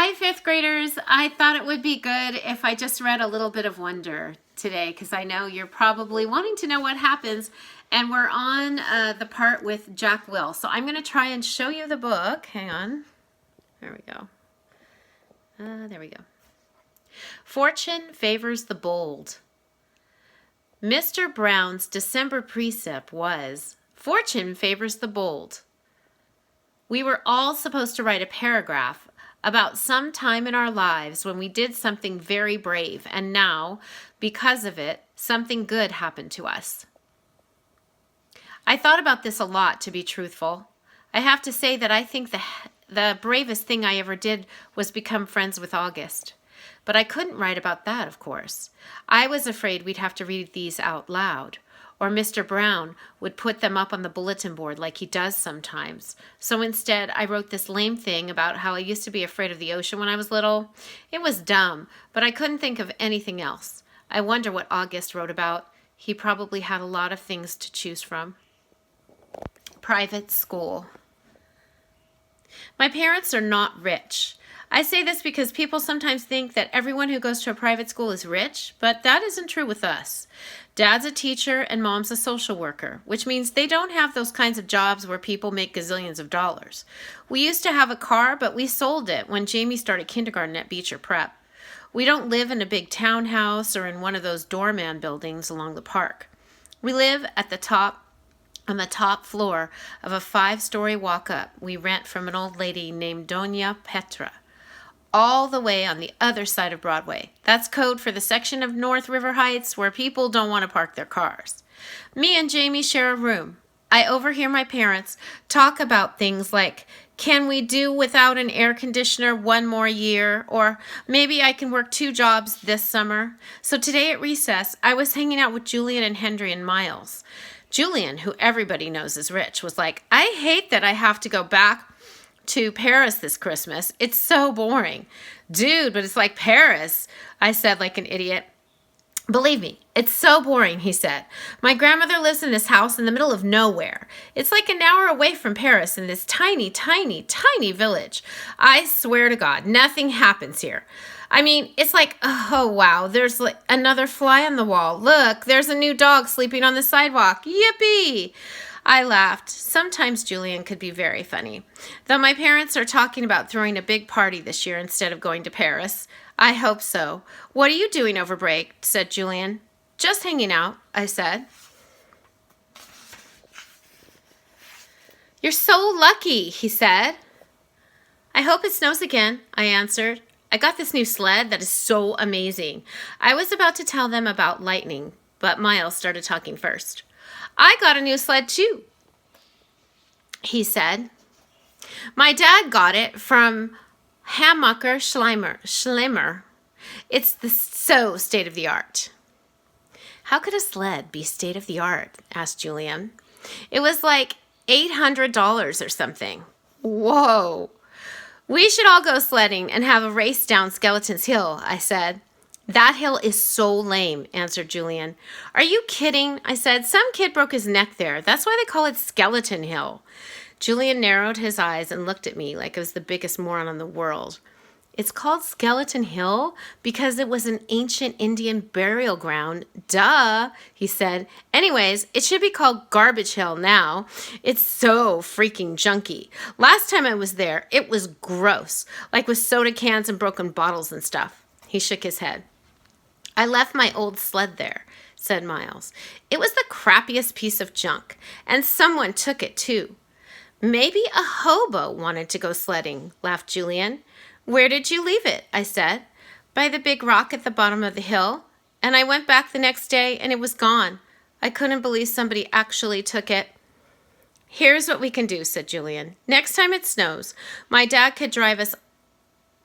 Hi, fifth graders. I thought it would be good if I just read a little bit of wonder today because I know you're probably wanting to know what happens, and we're on the part with Jack Will. So I'm going to try and show you the book. Hang on. There we go. There we go. Fortune favors the bold. Mr. Brown's December precept was, Fortune favors the bold. We were all supposed to write a paragraph about some time in our lives when we did something very brave, and now, because of it, something good happened to us. I thought about this a lot, to be truthful. I have to say that I think the bravest thing I ever did was become friends with August. But I couldn't write about that, of course. I was afraid we'd have to read these out loud, or Mr. Brown would put them up on the bulletin board like he does sometimes. So instead, I wrote this lame thing about how I used to be afraid of the ocean when I was little. It was dumb, but I couldn't think of anything else. I wonder what August wrote about. He probably had a lot of things to choose from. Private school. My parents are not rich. I say this because people sometimes think that everyone who goes to a private school is rich, but that isn't true with us. Dad's a teacher and Mom's a social worker, which means they don't have those kinds of jobs where people make gazillions of dollars. We used to have a car, but we sold it when Jamie started kindergarten at Beecher Prep. We don't live in a big townhouse or in one of those doorman buildings along the park. We live on the top floor of a 5-story walk-up we rent from an old lady named Doña Petra, all the way on the other side of Broadway. That's code for the section of North River Heights where people don't want to park their cars. Me and Jamie share a room. I overhear my parents talk about things like, can we do without an air conditioner one more year? Or maybe I can work 2 jobs this summer. So today at recess, I was hanging out with Julian and Henry and Miles. Julian, who everybody knows is rich, was like, I hate that I have to go back to Paris this Christmas. It's so boring. Dude, but it's like Paris, I said like an idiot. Believe me, it's so boring, he said. My grandmother lives in this house in the middle of nowhere. It's like an hour away from Paris in this tiny, tiny, tiny village. I swear to God, nothing happens here. I mean, it's like, oh, wow, there's like another fly on the wall. Look, there's a new dog sleeping on the sidewalk. Yippee! I laughed. Sometimes Julian could be very funny. Though my parents are talking about throwing a big party this year instead of going to Paris. I hope so. What are you doing over break? Said Julian. Just hanging out, I said. You're so lucky, he said. I hope it snows again, I answered. I got this new sled that is so amazing. I was about to tell them about lightning, but Miles started talking first. I got a new sled too, he said. My dad got it from Hammacher Schlemmer. It's so state-of-the-art. How could a sled be state-of-the-art? Asked Julian. It was like $800 or something. Whoa. We should all go sledding and have a race down Skeleton's Hill, I said. That hill is so lame, answered Julian. Are you kidding? I said. Some kid broke his neck there. That's why they call it Skeleton Hill. Julian narrowed his eyes and looked at me like I was the biggest moron in the world. It's called Skeleton Hill because it was an ancient Indian burial ground. Duh, he said. Anyways, it should be called Garbage Hill now. It's so freaking junky. Last time I was there, it was gross, like with soda cans and broken bottles and stuff. He shook his head. I left my old sled there, said Miles. It was the crappiest piece of junk, and someone took it too. Maybe a hobo wanted to go sledding, laughed Julian. Where did you leave it? I said. By the big rock at the bottom of the hill. And I went back the next day and it was gone. I couldn't believe somebody actually took it. Here's what we can do, said Julian. Next time it snows, my dad could drive us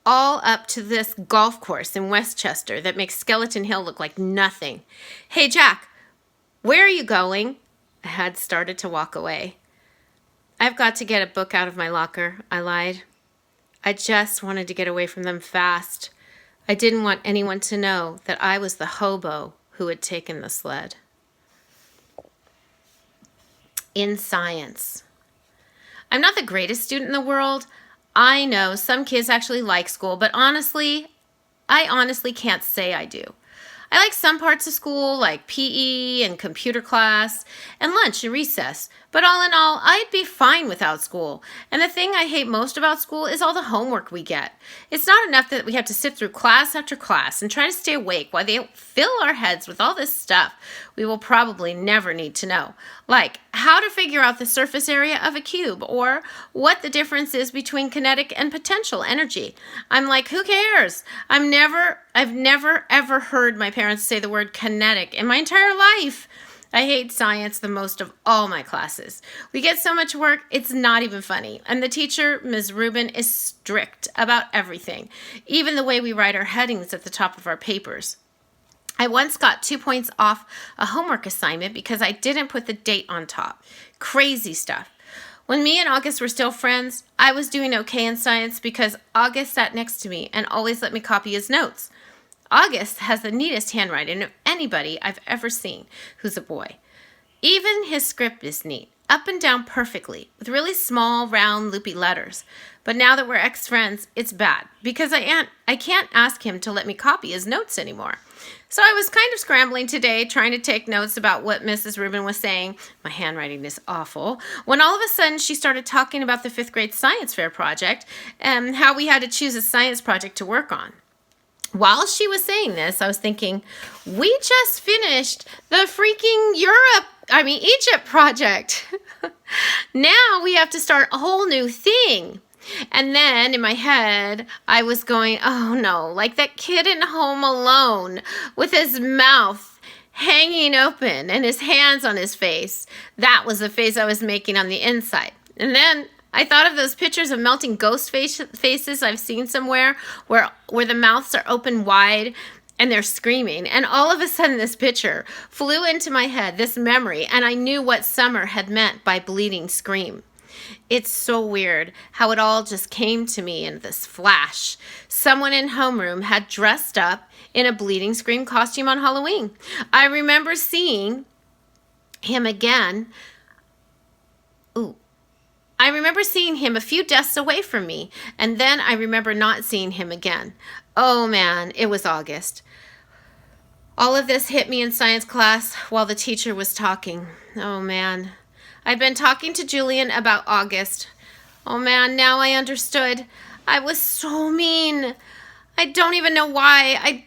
all up to this golf course in Westchester that makes Skeleton Hill look like nothing. Hey, Jack, where are you going? I had started to walk away. I've got to get a book out of my locker, I lied. I just wanted to get away from them fast. I didn't want anyone to know that I was the hobo who had taken the sled. In science. I'm not the greatest student in the world. I know some kids actually like school, but I honestly can't say I do. I like some parts of school, like PE and computer class, and lunch and recess. But all in all, I'd be fine without school. And the thing I hate most about school is all the homework we get. It's not enough that we have to sit through class after class and try to stay awake while they fill our heads with all this stuff we will probably never need to know. Like how to figure out the surface area of a cube, or what the difference is between kinetic and potential energy. I'm like, who cares? I've never ever heard my parents say the word kinetic in my entire life. I hate science the most of all my classes. We get so much work, it's not even funny. And the teacher, Ms. Rubin, is strict about everything, even the way we write our headings at the top of our papers. I once got 2 points off a homework assignment because I didn't put the date on top. Crazy stuff. When me and August were still friends, I was doing okay in science because August sat next to me and always let me copy his notes. August has the neatest handwriting of anybody I've ever seen who's a boy. Even his script is neat, up and down perfectly, with really small, round, loopy letters. But now that we're ex-friends, it's bad, because I can't ask him to let me copy his notes anymore. So I was kind of scrambling today, trying to take notes about what Mrs. Rubin was saying. My handwriting is awful. When all of a sudden she started talking about the 5th grade science fair project and how we had to choose a science project to work on. While she was saying this, I was thinking, we just finished the freaking Egypt project. Now we have to start a whole new thing. And then in my head, I was going, oh no, like that kid in Home Alone with his mouth hanging open and his hands on his face. That was the face I was making on the inside. And then I thought of those pictures of melting ghost faces I've seen somewhere where the mouths are open wide and they're screaming. And all of a sudden this picture flew into my head, this memory, and I knew what Summer had meant by bleeding scream. It's so weird how it all just came to me in this flash. Someone in homeroom had dressed up in a bleeding scream costume on Halloween. I remember seeing him again. I remember seeing him a few desks away from me, and then I remember not seeing him again. Oh man, it was August. All of this hit me in science class while the teacher was talking. Oh man. I'd been talking to Julian about August. Oh man, now I understood. I was so mean. I don't even know why.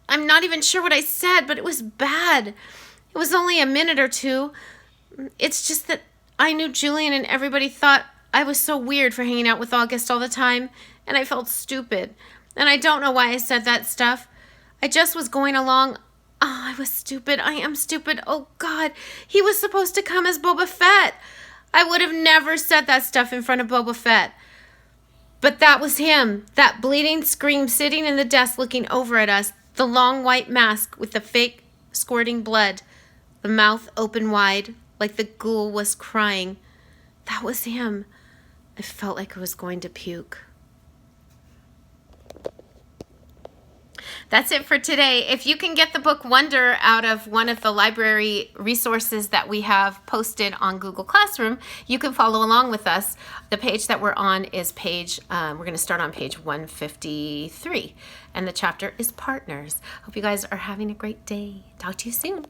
I'm not even sure what I said, but it was bad. It was only a minute or two. It's just that I knew Julian and everybody thought I was so weird for hanging out with August all the time, and I felt stupid. And I don't know why I said that stuff. I just was going along. Oh, I was stupid. I am stupid. Oh, God. He was supposed to come as Boba Fett. I would have never said that stuff in front of Boba Fett. But that was him. That bleeding scream sitting in the desk looking over at us. The long white mask with the fake squirting blood. The mouth open wide like the ghoul was crying. That was him. I felt like I was going to puke. That's it for today. If you can get the book Wonder out of one of the library resources that we have posted on Google Classroom, you can follow along with us. The page that we're on is we're going to start on page 153, and the chapter is Partners. Hope you guys are having a great day. Talk to you soon.